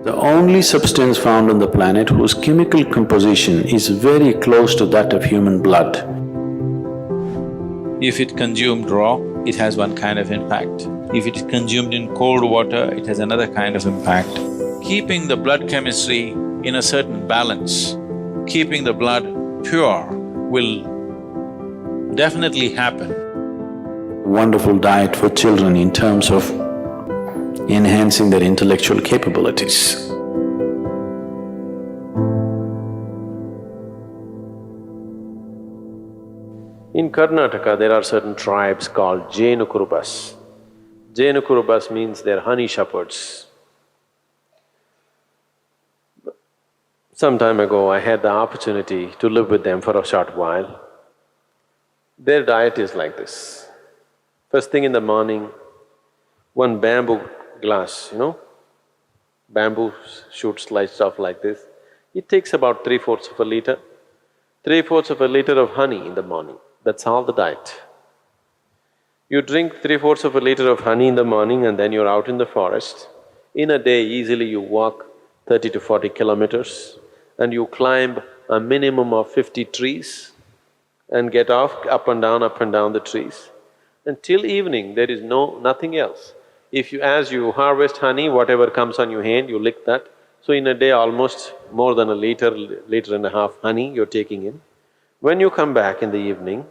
The only substance found on the planet whose chemical composition is very close to that of human blood. If it consumed raw, it has one kind of impact. If it is consumed in cold water, it has another kind of impact. Keeping the blood chemistry in a certain balance, keeping the blood pure will definitely happen. Wonderful diet for children in terms of enhancing their intellectual capabilities. In Karnataka, there are certain tribes called Jenukurubas. Jenukurubas means they're honey shepherds. Some time ago, I had the opportunity to live with them for a short while. Their diet is like this. First thing in the morning, one bamboo glass, bamboo shoot sliced off like this. It takes about 3/4 of a liter. 3/4 of a liter of honey in the morning, that's all the diet. You drink 3/4 of a liter of honey in the morning and then you're out in the forest. In a day, easily you walk 30 to 40 kilometers and you climb a minimum of 50 trees and get off up and down the trees. Until evening, there is nothing else. As you harvest honey, whatever comes on your hand, you lick that. So in a day, almost more than a liter and a half honey you're taking in. When you come back in the evening,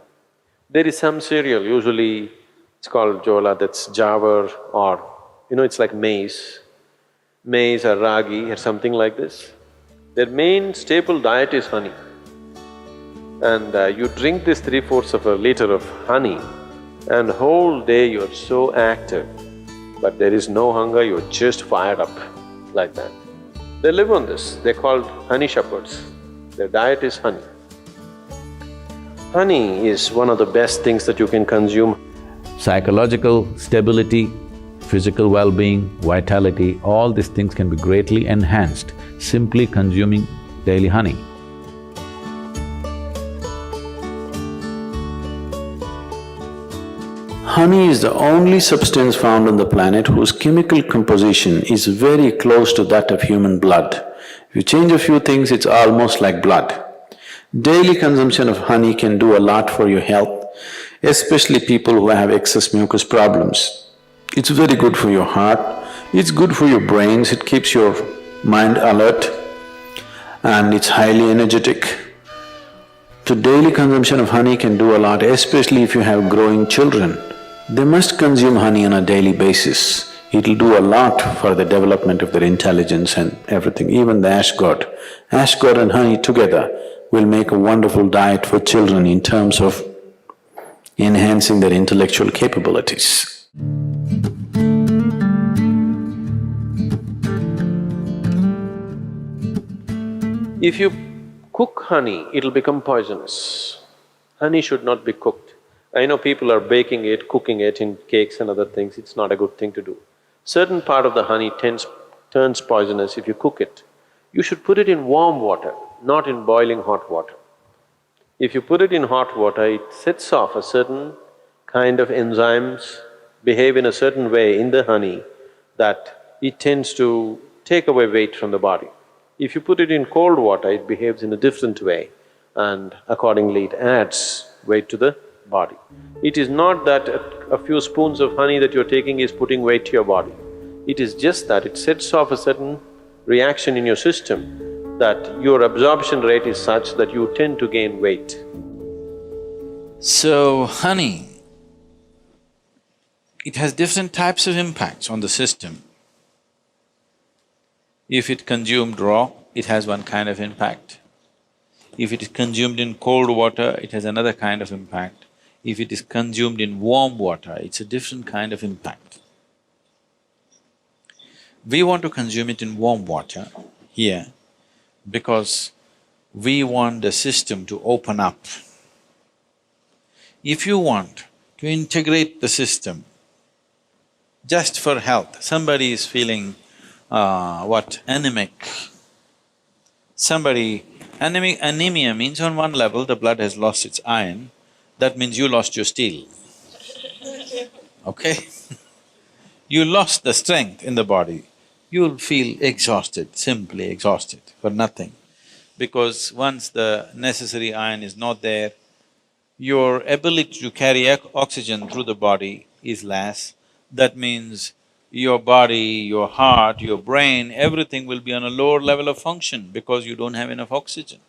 there is some cereal, usually it's called jola, that's jawar, or it's like maize or ragi or something like this. Their main staple diet is honey. And you drink this 3/4 of a liter of honey and whole day you're so active, but there is no hunger, you're just fired up like that. They live on this, they're called honey shepherds. Their diet is honey. Honey is one of the best things that you can consume. Psychological stability, physical well-being, vitality, all these things can be greatly enhanced simply consuming daily honey. Honey is the only substance found on the planet whose chemical composition is very close to that of human blood. If you change a few things, it's almost like blood. Daily consumption of honey can do a lot for your health, especially people who have excess mucus problems. It's very good for your heart, it's good for your brains, it keeps your mind alert and it's highly energetic. So daily consumption of honey can do a lot, especially if you have growing children. They must consume honey on a daily basis. It'll do a lot for the development of their intelligence and everything, even the ash god. Ash god and honey together will make a wonderful diet for children in terms of enhancing their intellectual capabilities. If you cook honey, it'll become poisonous. Honey should not be cooked. I know people are baking it, cooking it in cakes and other things, it's not a good thing to do. Certain part of the honey turns poisonous if you cook it. You should put it in warm water, not in boiling hot water. If you put it in hot water, it sets off a certain kind of enzymes, behave in a certain way in the honey that it tends to take away weight from the body. If you put it in cold water, it behaves in a different way and accordingly it adds weight to the body. It is not that a few spoons of honey that you're taking is putting weight to your body. It is just that it sets off a certain reaction in your system that your absorption rate is such that you tend to gain weight. So, honey, it has different types of impacts on the system. If it consumed raw, it has one kind of impact. If it is consumed in cold water, it has another kind of impact. If it is consumed in warm water, it's a different kind of impact. We want to consume it in warm water here because we want the system to open up. If you want to integrate the system just for health, somebody is feeling anemic. Anemia means on one level the blood has lost its iron, that means you lost your steel, okay? You lost the strength in the body. you'll feel exhausted, simply exhausted for nothing. Because once the necessary iron is not there, your ability to carry oxygen through the body is less. That means your body, your heart, your brain, everything will be on a lower level of function because you don't have enough oxygen.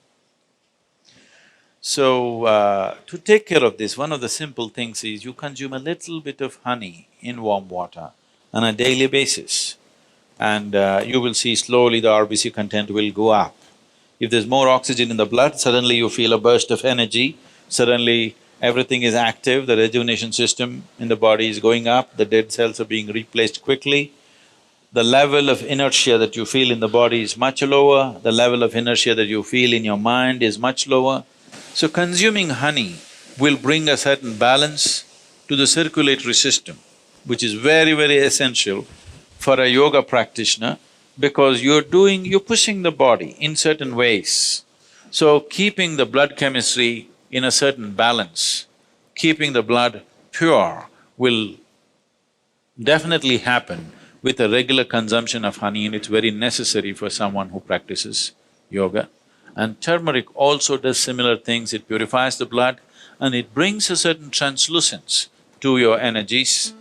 So, to take care of this, one of the simple things is you consume a little bit of honey in warm water on a daily basis, and you will see slowly the RBC content will go up. If there's more oxygen in the blood, suddenly you feel a burst of energy, suddenly everything is active, the rejuvenation system in the body is going up, the dead cells are being replaced quickly. The level of inertia that you feel in the body is much lower, the level of inertia that you feel in your mind is much lower. So consuming honey will bring a certain balance to the circulatory system, which is very, very essential for a yoga practitioner because you're pushing the body in certain ways. So keeping the blood chemistry in a certain balance, keeping the blood pure will definitely happen with a regular consumption of honey, and it's very necessary for someone who practices yoga. And turmeric also does similar things, it purifies the blood and it brings a certain translucence to your energies.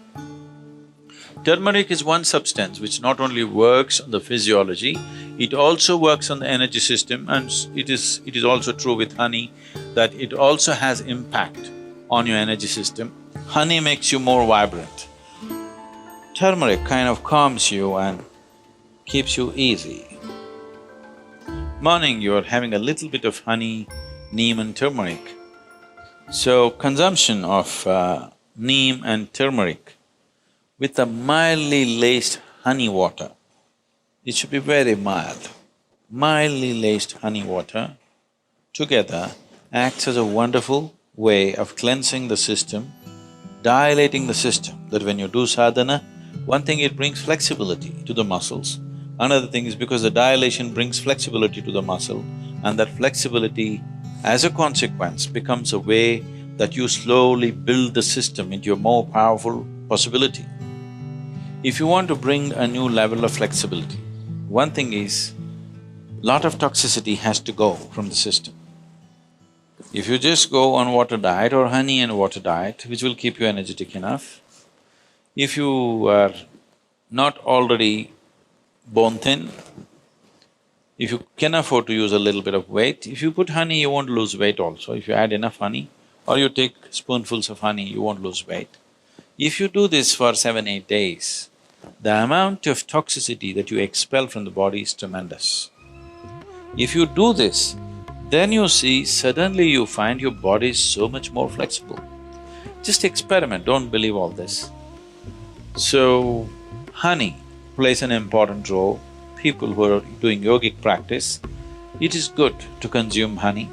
Turmeric is one substance which not only works on the physiology, it also works on the energy system, and it is also true with honey that it also has impact on your energy system. Honey makes you more vibrant. Turmeric kind of calms you and keeps you easy. Morning you're having a little bit of honey, neem and turmeric. So consumption of neem and turmeric with a mildly laced honey water, it should be very mild. Mildly laced honey water together acts as a wonderful way of cleansing the system, dilating the system, that when you do sadhana, one thing, it brings flexibility to the muscles. Another thing is because the dilation brings flexibility to the muscle, and that flexibility, as a consequence, becomes a way that you slowly build the system into a more powerful possibility. If you want to bring a new level of flexibility, one thing is, lot of toxicity has to go from the system. If you just go on water diet or honey and water diet, which will keep you energetic enough, if you are not already bone thin, if you can afford to use a little bit of weight, if you put honey, you won't lose weight also. If you add enough honey or you take spoonfuls of honey, you won't lose weight. If you do this for 7-8 days, the amount of toxicity that you expel from the body is tremendous. If you do this, then you see suddenly you find your body is so much more flexible. Just experiment, don't believe all this. So, honey plays an important role. People who are doing yogic practice, it is good to consume honey.